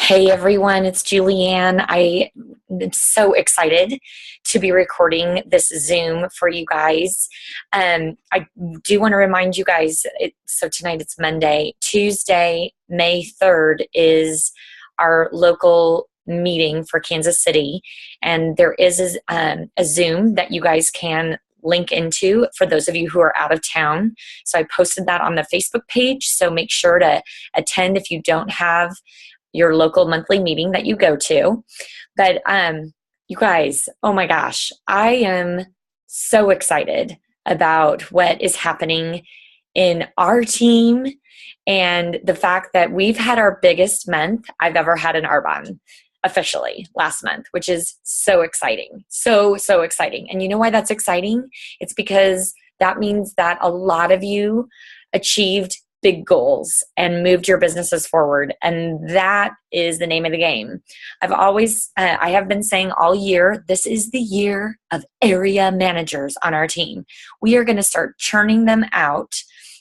Hey everyone, it's Julianne. I am so excited to be recording this Zoom for you guys. I do want to remind you guys, so tonight it's Monday. Tuesday, May 3rd is our local meeting for Kansas City, and there is a Zoom that you guys can link into for those of you who are out of town. So I posted that on the Facebook page, so make sure to attend if you don't have your local monthly meeting that you go to. But you guys, oh my gosh, I am so excited about what is happening in our team and the fact that we've had our biggest month I've ever had in Arbonne officially last month, which is so exciting. So exciting. And you know why that's exciting? It's because that means that a lot of you achieved big goals and moved your businesses forward. And that is the name of the game. I have been saying all year, this is the year of area managers on our team. We are going to start churning them out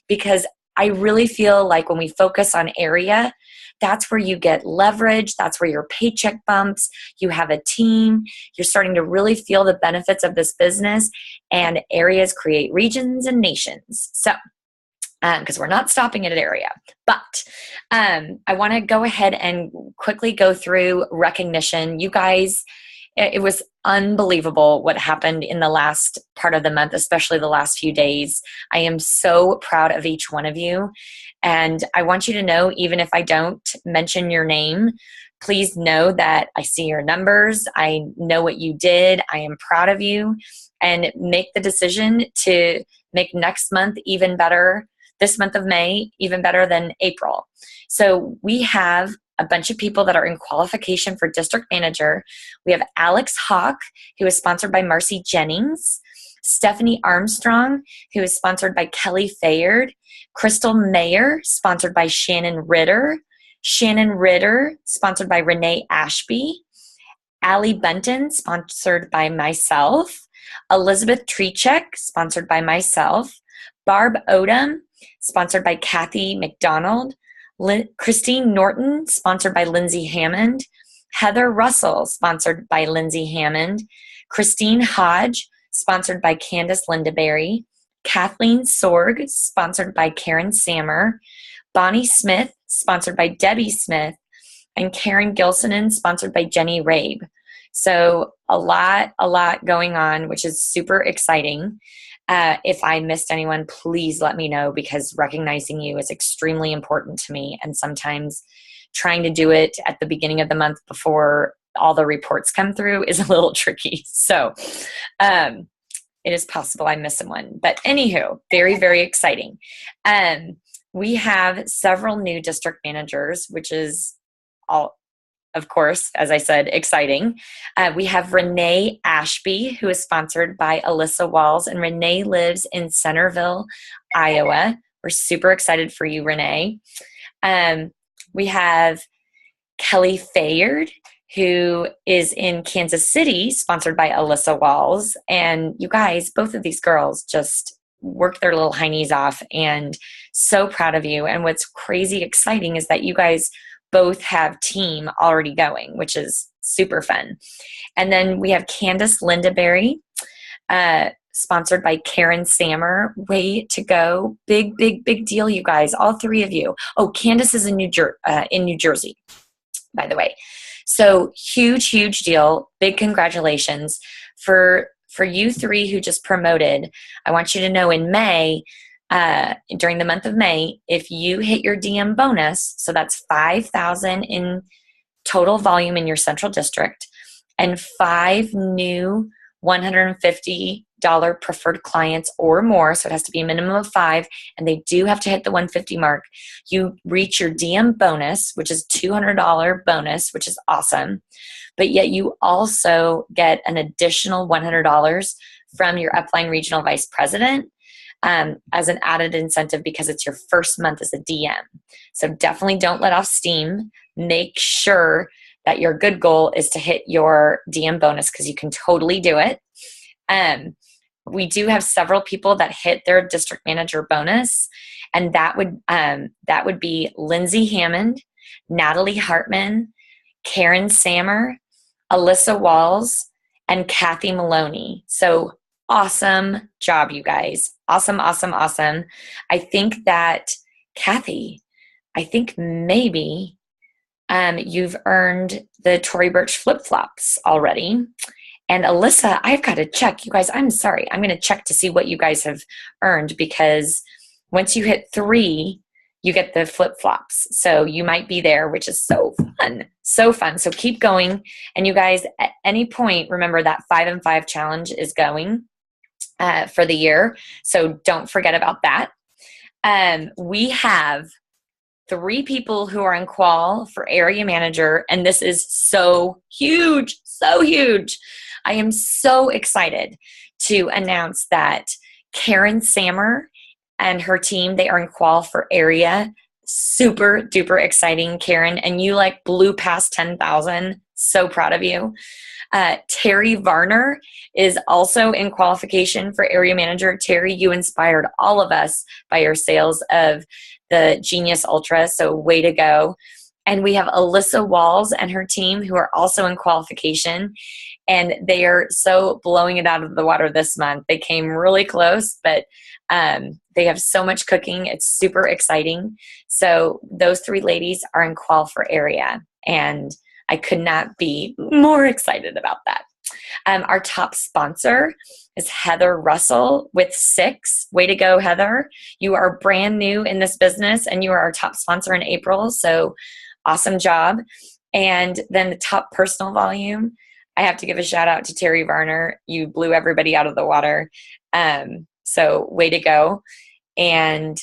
because I really feel like when we focus on area, that's where you get leverage. That's where your paycheck bumps. You have a team. You're starting to really feel the benefits of this business, and areas create regions and nations. So, because we're not stopping at an area. But I want to go ahead and quickly go through recognition. You guys, it was unbelievable what happened in the last part of the month, especially the last few days. I am so proud of each one of you. And I want you to know, even if I don't mention your name, please know that I see your numbers. I know what you did. I am proud of you. And make the decision to make next month even better. This month of May, even better than April. So we have a bunch of people that are in qualification for district manager. We have Alex Hawk, who is sponsored by Marcy Jennings, Stephanie Armstrong, who is sponsored by Kelly Fayard, Crystal Mayer, sponsored by Shannon Ritter, sponsored by Renee Ashby, Allie Bunton, sponsored by myself, Elizabeth Treechek, sponsored by myself, Barb Odom, sponsored by Kathy McDonald, Christine Norton, sponsored by Lindsay Hammond, Heather Russell, sponsored by Lindsay Hammond, Christine Hodge, sponsored by Candace Lindaberry, Kathleen Sorg, sponsored by Karen Sammer, Bonnie Smith, sponsored by Debbie Smith, and Karen Gilsonen, sponsored by Jenny Rabe. So a lot going on, which is super exciting. If I missed anyone, please let me know, because recognizing you is extremely important to me. And sometimes trying to do it at the beginning of the month before all the reports come through is a little tricky. So it is possible I missed someone. But anywho, very exciting. We have several new district managers, which is all, of course, as I said, exciting. We have Renee Ashby, who is sponsored by Alyssa Walls, and Renee lives in Centerville, Iowa. We're super excited for you, Renee. We have Kelly Fayard, who is in Kansas City, sponsored by Alyssa Walls. And you guys, both of these girls just worked their little heinies off, and so proud of you. And what's crazy exciting is that you guys both have team already going, which is super fun. And then we have Candace Lindaberry, sponsored by Karen Sammer. Way to go. Big deal, you guys, all three of you. Oh, Candace is in New Jersey, by the way. So huge deal. Big congratulations for you three who just promoted. I want you to know in May, during the month of May, if you hit your DM bonus, so that's 5,000 in total volume in your central district, and 5 new $150 preferred clients or more, so it has to be a minimum of 5, and they do have to hit the 150 mark, you reach your DM bonus, which is $200 bonus, which is awesome. But yet you also get an additional $100 from your upline regional vice president, as an added incentive, because it's your first month as a DM. So definitely don't let off steam. Make sure that your good goal is to hit your DM bonus, because you can totally do it. We do have several people that hit their district manager bonus, and that would be Lindsay Hammond, Natalie Hartman, Karen Sammer, Alyssa Walls, and Kathy Maloney. So awesome job, you guys. Awesome, awesome, awesome. I think that, Kathy, I think maybe you've earned the Tory Burch flip-flops already. And Alyssa, I've got to check. You guys, I'm sorry. I'm going to check to see what you guys have earned, because once you hit 3, you get the flip-flops. So you might be there, which is so fun. So fun. So keep going. And you guys, at any point, remember that 5 and 5 challenge is going for the year. So don't forget about that. We have 3 people who are in qual for area manager, and this is so huge, so huge. I am so excited to announce that Karen Sammer and her team, they are in qual for area. Super duper exciting, Karen, and you like blew past 10,000. So proud of you. Terry Varner is also in qualification for area manager. Terry, you inspired all of us by your sales of the Genius Ultra, so way to go. And we have Alyssa Walls and her team who are also in qualification, and they are so blowing it out of the water this month. They came really close, but they have so much cooking. It's super exciting. So those 3 ladies are in qual for area, and I could not be more excited about that. Our top sponsor is Heather Russell with 6. Way to go, Heather. You are brand new in this business, and you are our top sponsor in April. So awesome job. And then the top personal volume, I have to give a shout out to Terry Varner. You blew everybody out of the water. So way to go. And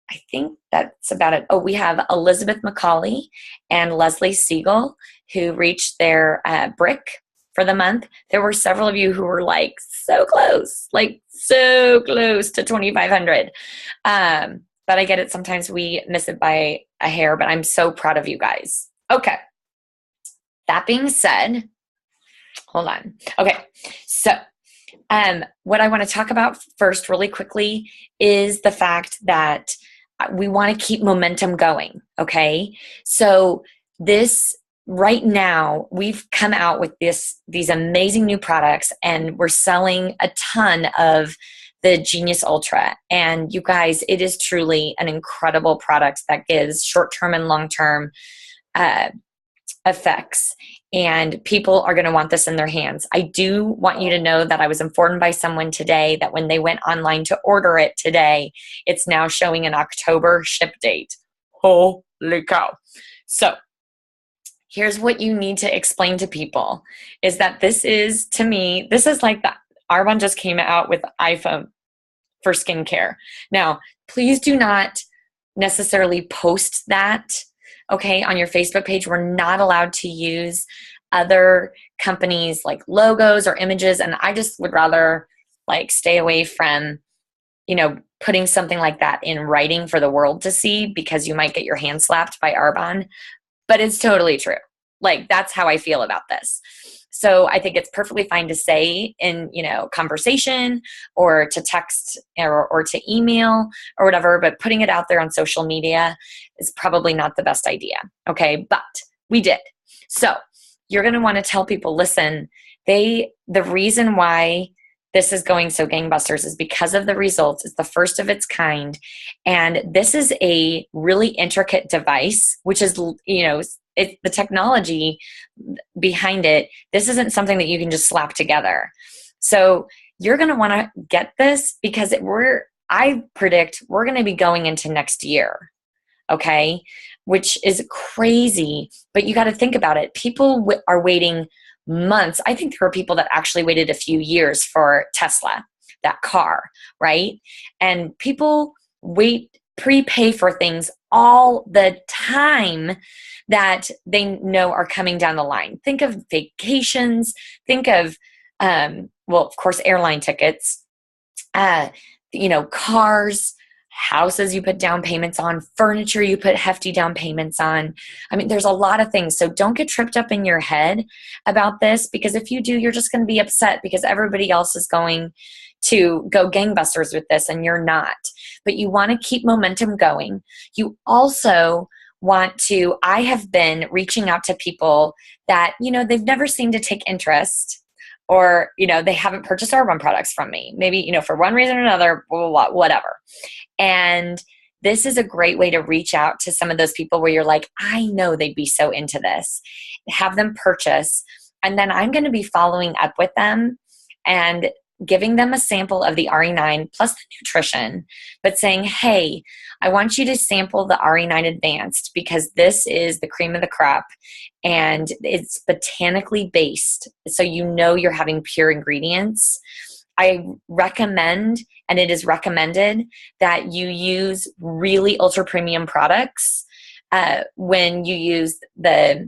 I think that's about it. Oh, we have Elizabeth McCauley and Leslie Siegel who reached their brick for the month. There were several of you who were like so close to 2,500. But I get it. Sometimes we miss it by a hair, but I'm so proud of you guys. Okay. That being said, hold on. Okay. So what I want to talk about first really quickly is the fact that we want to keep momentum going. Okay. So this right now, we've come out with these amazing new products, and we're selling a ton of the Genius Ultra. And you guys, it is truly an incredible product that gives short-term and long-term effects. And people are going to want this in their hands. I do want you to know that I was informed by someone today that when they went online to order it today, it's now showing an October ship date. Holy cow. So here's what you need to explain to people is that this is, to me, this is like the Arbonne just came out with iPhone for skincare. Now, please do not necessarily post that, okay, on your Facebook page. We're not allowed to use other companies' like logos or images, and I just would rather like stay away from, putting something like that in writing for the world to see, because you might get your hand slapped by Arbonne. But it's totally true. Like, that's how I feel about this. So I think it's perfectly fine to say in, conversation or to text or to email or whatever, but putting it out there on social media is probably not the best idea. Okay. But we did. So you're going to want to tell people, listen, the reason why this is going so gangbusters is because of the results. It's the first of its kind. And this is a really intricate device, which is, it's the technology behind it. This isn't something that you can just slap together. So you're going to want to get this because I predict we're going to be going into next year. Okay. Which is crazy, but you got to think about it. People are waiting months. I think there are people that actually waited a few years for Tesla, that car, right? And people prepay for things all the time that they know are coming down the line. Think of vacations, think of, of course, airline tickets, cars, houses you put down payments on, furniture you put hefty down payments on. I mean, there's a lot of things. So don't get tripped up in your head about this, because if you do, you're just going to be upset because everybody else is going to go gangbusters with this and you're not. But you want to keep momentum going. You also I have been reaching out to people that, they've never seemed to take interest, or, they haven't purchased Arbonne products from me. Maybe, for one reason or another, blah, blah, blah, whatever. And this is a great way to reach out to some of those people where you're like, I know they'd be so into this. Have them purchase. And then I'm going to be following up with them and giving them a sample of the RE9 plus the nutrition, but saying, hey, I want you to sample the RE9 Advanced because this is the cream of the crop and it's botanically based. So you're having pure ingredients. I recommend, and it is recommended, that you use really ultra premium products when you use the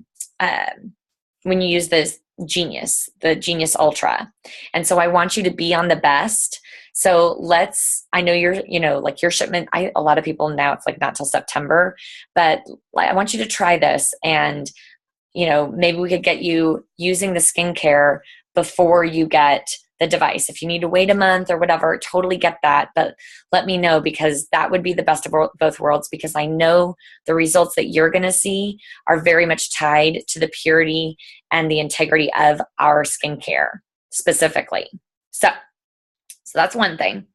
the Genius Ultra. And so I want you to be on the best. So I know your shipment, a lot of people now it's like not till September, but I want you to try this, and maybe we could get you using the skincare before you get the device. If you need to wait a month or whatever, totally get that. But let me know, because that would be the best of both worlds, because I know the results that you're going to see are very much tied to the purity and the integrity of our skincare specifically. So that's one thing.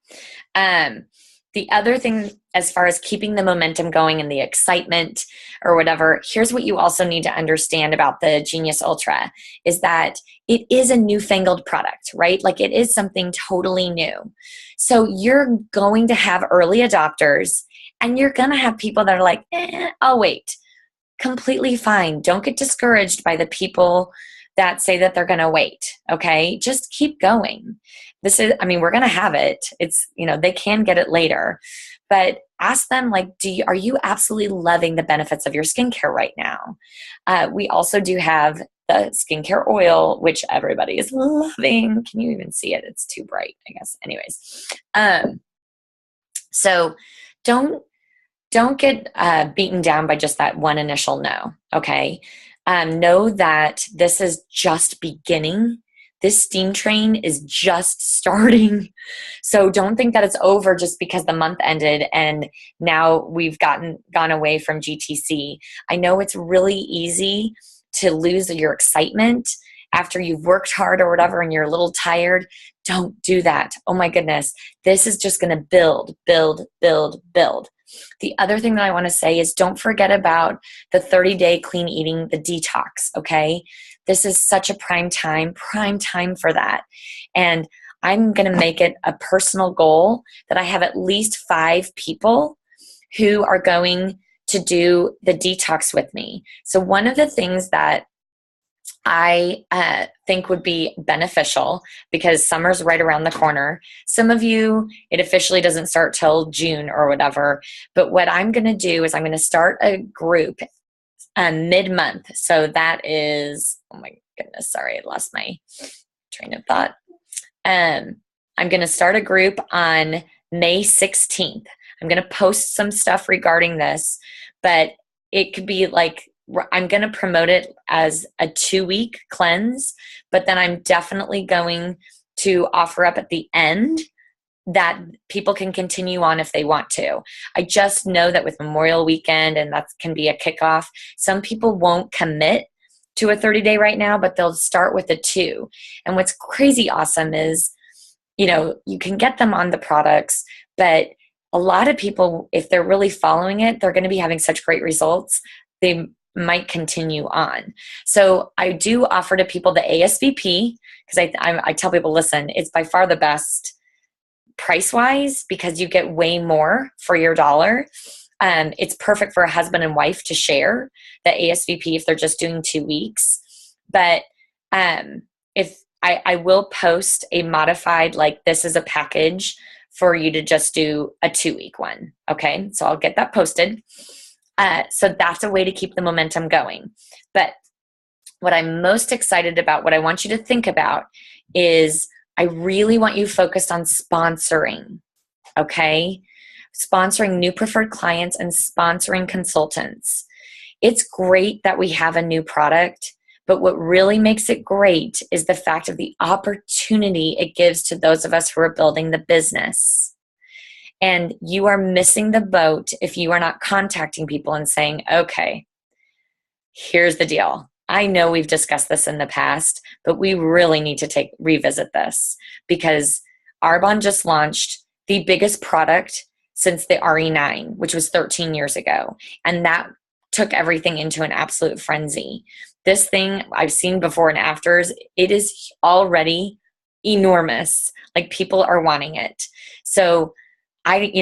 The other thing, as far as keeping the momentum going and the excitement or whatever, here's what you also need to understand about the Genius Ultra is that it is a newfangled product, right? Like it is something totally new. So you're going to have early adopters, and you're going to have people that are like, I'll wait. Completely fine. Don't get discouraged by the people that say that they're going to wait. Okay. Just keep going. We're going to have it. It's, they can get it later, but ask them, like, are you absolutely loving the benefits of your skincare right now? We also do have the skincare oil, which everybody is loving. Can you even see it? It's too bright, I guess. Anyways. So don't get beaten down by just that one initial no. Okay. Know that this is just beginning. This steam train is just starting. So don't think that it's over just because the month ended and now we've gone away from GTC. I know it's really easy to lose your excitement after you've worked hard or whatever and you're a little tired. Don't do that. Oh my goodness. This is just going to build, build, build, build. The other thing that I want to say is don't forget about the 30-day clean eating, the detox, okay? This is such a prime time for that. And I'm going to make it a personal goal that I have at least 5 people who are going to do the detox with me. So one of the things that I think would be beneficial, because summer's right around the corner. Some of you, it officially doesn't start till June or whatever. But what I'm going to do is I'm going to start a group mid-month. So that is, oh my goodness, sorry, I lost my train of thought. I'm going to start a group on May 16th. I'm going to post some stuff regarding this, but it could be like, I'm going to promote it as a 2-week cleanse, but then I'm definitely going to offer up at the end that people can continue on if they want to. I just know that with Memorial Weekend, and that can be a kickoff, some people won't commit to a 30-day right now, but they'll start with a 2. And what's crazy awesome is, you can get them on the products, but a lot of people, if they're really following it, they're going to be having such great results. They might continue on. So I do offer to people the ASVP, because I tell people, listen, it's by far the best price-wise because you get way more for your dollar. It's perfect for a husband and wife to share the ASVP if they're just doing 2 weeks. But if I will post a modified, like this is a package for you to just do a 2-week one. Okay, so I'll get that posted. So that's a way to keep the momentum going. But what I'm most excited about, what I want you to think about is I really want you focused on sponsoring, okay? Sponsoring new preferred clients and sponsoring consultants. It's great that we have a new product, but what really makes it great is the fact of the opportunity it gives to those of us who are building the business. And you are missing the boat if you are not contacting people and saying, okay, here's the deal. I know we've discussed this in the past, but we really need to revisit this because Arbonne just launched the biggest product since the RE9, which was 13 years ago. And that took everything into an absolute frenzy. This thing I've seen before and afters, it is already enormous. Like people are wanting it. So I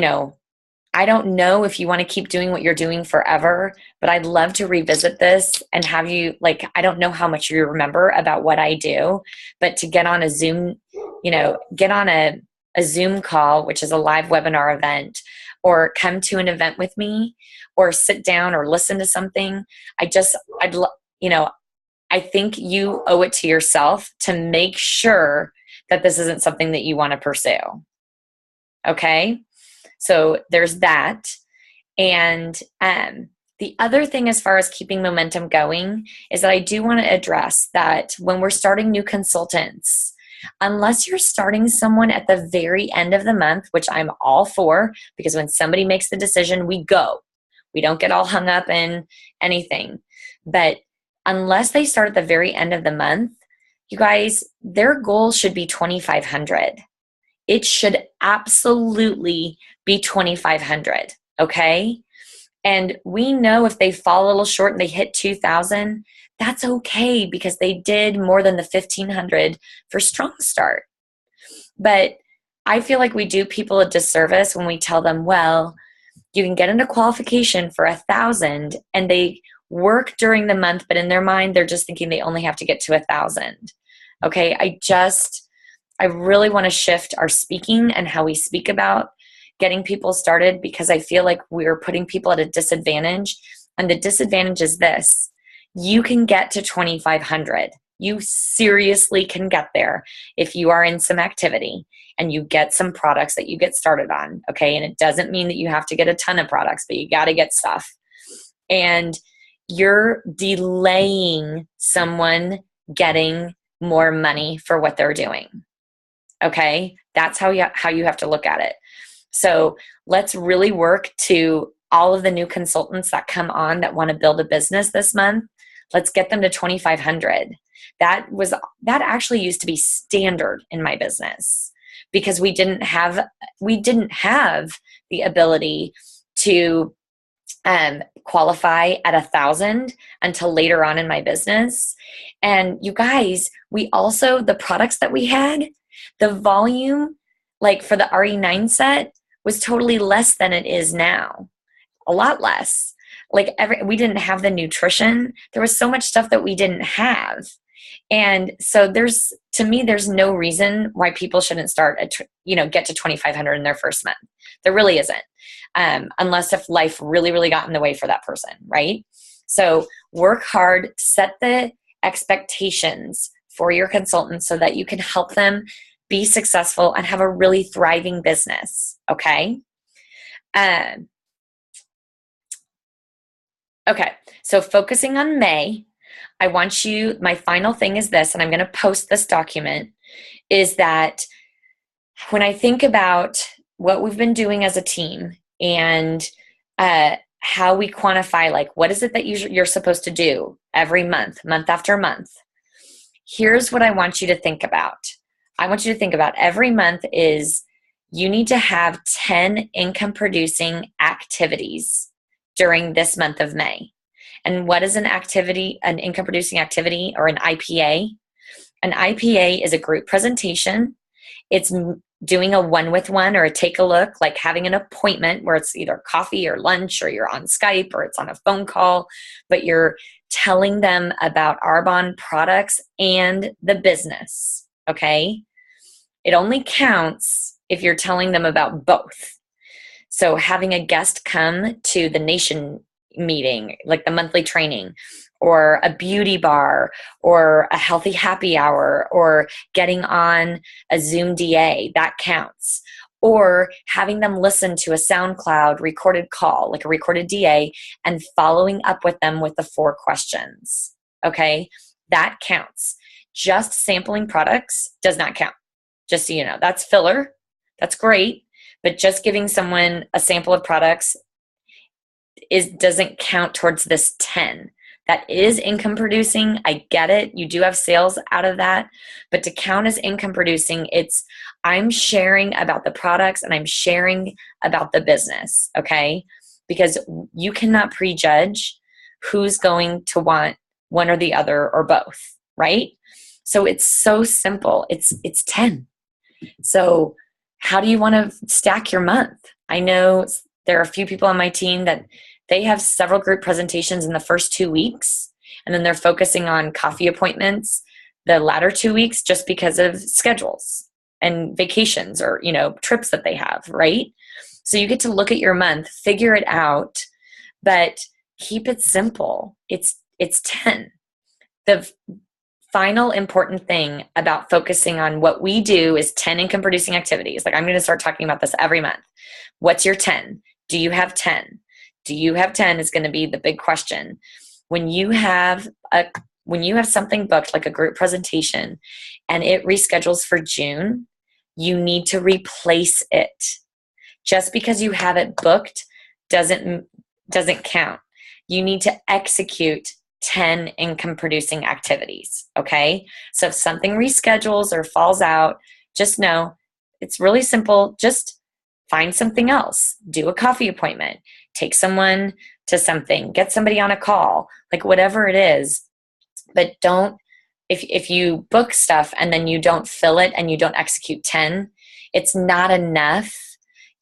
don't know if you want to keep doing what you're doing forever, but I'd love to revisit this and have you, like, I don't know how much you remember about what I do, but to get on a Zoom, get on a Zoom call, which is a live webinar event, or come to an event with me, or sit down or listen to something. I think you owe it to yourself to make sure that this isn't something that you want to pursue. Okay? So there's that. And the other thing as far as keeping momentum going is that I do want to address that when we're starting new consultants, unless you're starting someone at the very end of the month, which I'm all for, because when somebody makes the decision, we go. We don't get all hung up in anything. But unless they start at the very end of the month, you guys, their goal should be 2,500. It should absolutely be 2,500, okay? And we know if they fall a little short and they hit 2,000, that's okay because they did more than the 1,500 for Strong Start. But I feel like we do people a disservice when we tell them, well, you can get into qualification for 1,000, and they work during the month, but in their mind, they're just thinking they only have to get to 1,000. Okay, I really want to shift our speaking and how we speak about getting people started because I feel like we're putting people at a disadvantage. And the disadvantage is this: you can get to 2,500. You seriously can get there if you are in some activity and you get some products that you get started on. Okay, and it doesn't mean that you have to get a ton of products, but you got to get stuff. And you're delaying someone getting more money for what they're doing. Okay, that's how you have to look at it. So let's really work to all of the new consultants that come on that want to build a business this month. Let's get them to 2,500. That actually used to be standard in my business because we didn't have the ability to qualify at 1,000 until later on in my business. And you guys, the products that we had, the volume, like for the RE9 set, was totally less than it is now. A lot less. Like we didn't have the nutrition. There was so much stuff that we didn't have. And so there's no reason why people shouldn't start get to 2,500 in their first month. There really isn't. Unless if life really, really got in the way for that person, right? So work hard, set the expectations for your consultants so that you can help them be successful and have a really thriving business, okay? Okay, so focusing on May, my final thing is this, and I'm going to post this document, is that when I think about what we've been doing as a team and how we quantify, like, what is it that you're supposed to do every month after month, here's what I want you to think about. I want you to think about every month is you need to have 10 income producing activities during this month of May. And what is an income producing activity, or an IPA? An IPA is a group presentation. It's doing a one-with-one or a take-a-look, like having an appointment where it's either coffee or lunch or you're on Skype or it's on a phone call, but you're telling them about Arbonne products and the business, okay? It only counts if you're telling them about both. So having a guest come to the nation meeting, like the monthly training, or a beauty bar, or a healthy happy hour, or getting on a Zoom DA, that counts. Or having them listen to a SoundCloud recorded call, like a recorded DA, and following up with them with the 4 questions. Okay, that counts. Just sampling products does not count. Just so you know, that's filler. That's great. but just giving someone a sample of products doesn't count towards this 10. That is income producing. I get it. You do have sales out of that. But to count as income producing, it's I'm sharing about the products and I'm sharing about the business, okay? Because you cannot prejudge who's going to want one or the other or both, right? So it's so simple. It's 10. So how do you want to stack your month? I know there are a few people on my team that they have several group presentations in the first 2 weeks, and then they're focusing on coffee appointments the latter 2 weeks just because of schedules and vacations or, trips that they have, right? So you get to look at your month, figure it out, but keep it simple. It's 10. The final important thing about focusing on what we do is 10 income producing activities. Like I'm going to start talking about this every month. What's your 10? Do you have 10? Do you have 10 is going to be the big question. When you have something booked like a group presentation and it reschedules for June, you need to replace it. Just because you have it booked doesn't count. You need to execute 10 income producing activities, okay? So if something reschedules or falls out, just know it's really simple. Just find something else. Do a coffee appointment. Take someone to something. Get somebody on a call. Like whatever it is. But if you book stuff and then you don't fill it and you don't execute 10, it's not enough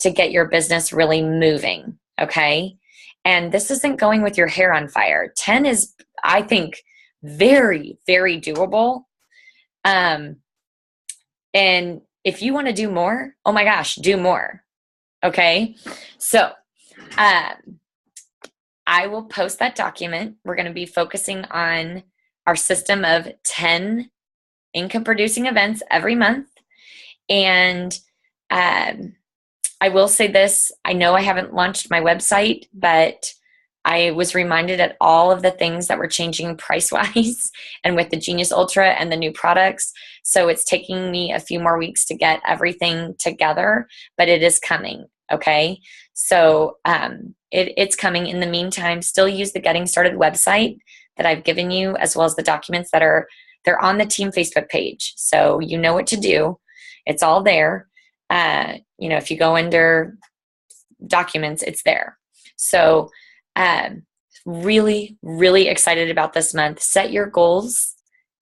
to get your business really moving, okay? And this isn't going with your hair on fire. 10 is, I think, very, very doable. And if you want to do more, oh my gosh, do more. Okay. So I will post that document. We're going to be focusing on our system of 10 income producing events every month. And I will say this, I know I haven't launched my website, but I was reminded at all of the things that were changing price-wise and with the Genius Ultra and the new products. So it's taking me a few more weeks to get everything together, but it is coming, okay? So it's coming. In the meantime, still use the Getting Started website that I've given you, as well as the documents they're on the team Facebook page. So you know what to do. It's all there. If you go under documents, it's there. So really, really excited about this month. Set your goals,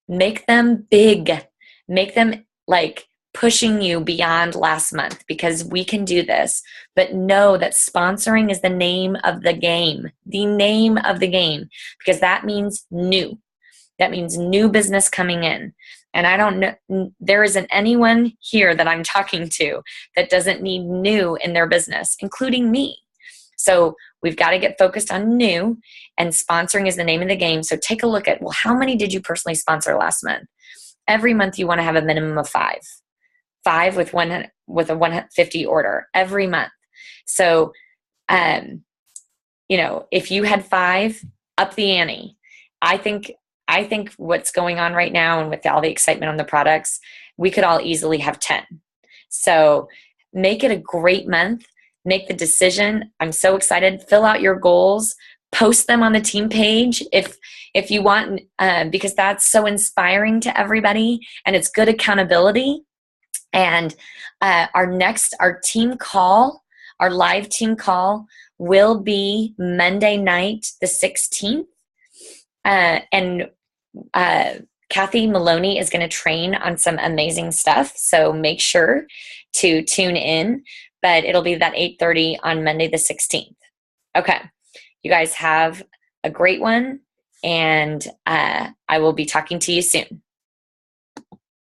make them big, make them like pushing you beyond last month, because we can do this. But know that sponsoring is the name of the game, because that means new. That means new business coming in. And I don't know, there isn't anyone here that I'm talking to that doesn't need new in their business, including me. So we've got to get focused on new, and sponsoring is the name of the game. So take a look at, well, how many did you personally sponsor last month? Every month you want to have a minimum of 5 with a 150 order every month. So, if you had 5, up the ante. I think what's going on right now, and with all the excitement on the products, we could all easily have 10. So make it a great month. Make the decision. I'm so excited. Fill out your goals. Post them on the team page if you want, because that's so inspiring to everybody, and it's good accountability. And our team call, our live team call, will be Monday night, the 16th. And Kathy Maloney is going to train on some amazing stuff. So make sure to tune in, but it'll be that 8:30 on Monday, the 16th. Okay. You guys have a great one, and I will be talking to you soon.